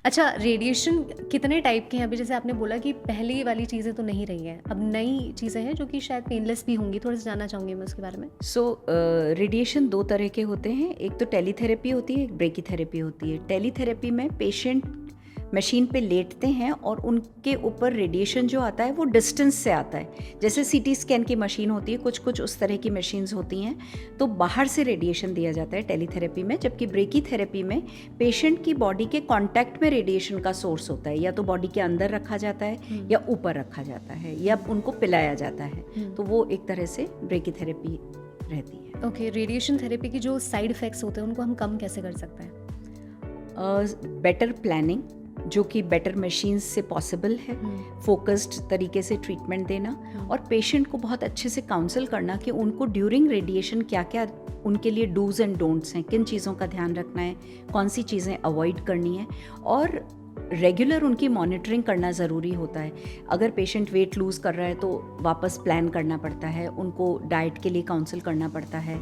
अच्छा, रेडिएशन कितने टाइप के हैं? अभी जैसे आपने बोला कि पहले वाली चीज़ें तो नहीं रही हैं, अब नई चीज़ें हैं जो कि शायद पेनलेस भी होंगी, थोड़ा सा जानना चाहूँगी मैं उसके बारे में। रेडिएशन दो तरह के होते हैं, एक तो टेलीथेरेपी होती है, एक ब्रेकीथेरेपी होती है। टेलीथेरेपी में पेशेंट मशीन पे लेटते हैं और उनके ऊपर रेडिएशन जो आता है वो डिस्टेंस से आता है। जैसे सीटी स्कैन की मशीन होती है, कुछ कुछ उस तरह की मशीन्स होती हैं, तो बाहर से रेडिएशन दिया जाता है टेलीथेरेपी में। जबकि ब्रेकीथेरेपी में पेशेंट की बॉडी के कांटेक्ट में रेडिएशन का सोर्स होता है, या तो बॉडी के अंदर रखा जाता है या ऊपर रखा जाता है या उनको पिलाया जाता है। तो वो एक तरह से ब्रेकीथेरेपी रहती है। ओके, रेडिएशन थेरेपी की जो साइड इफ़ेक्ट्स होते हैं उनको हम कम कैसे कर सकते हैं? बेटर प्लानिंग, जो कि बेटर मशीन्स से पॉसिबल है, फोकस्ड तरीके से ट्रीटमेंट देना और पेशेंट को बहुत अच्छे से काउंसल करना कि उनको ड्यूरिंग रेडिएशन क्या क्या उनके लिए डूज एंड डोंट्स हैं, किन चीज़ों का ध्यान रखना है, कौन सी चीज़ें अवॉइड करनी है। और रेगुलर उनकी मॉनिटरिंग करना ज़रूरी होता है। अगर पेशेंट वेट लूज़ कर रहा है तो वापस प्लान करना पड़ता है, उनको डाइट के लिए काउंसल करना पड़ता है।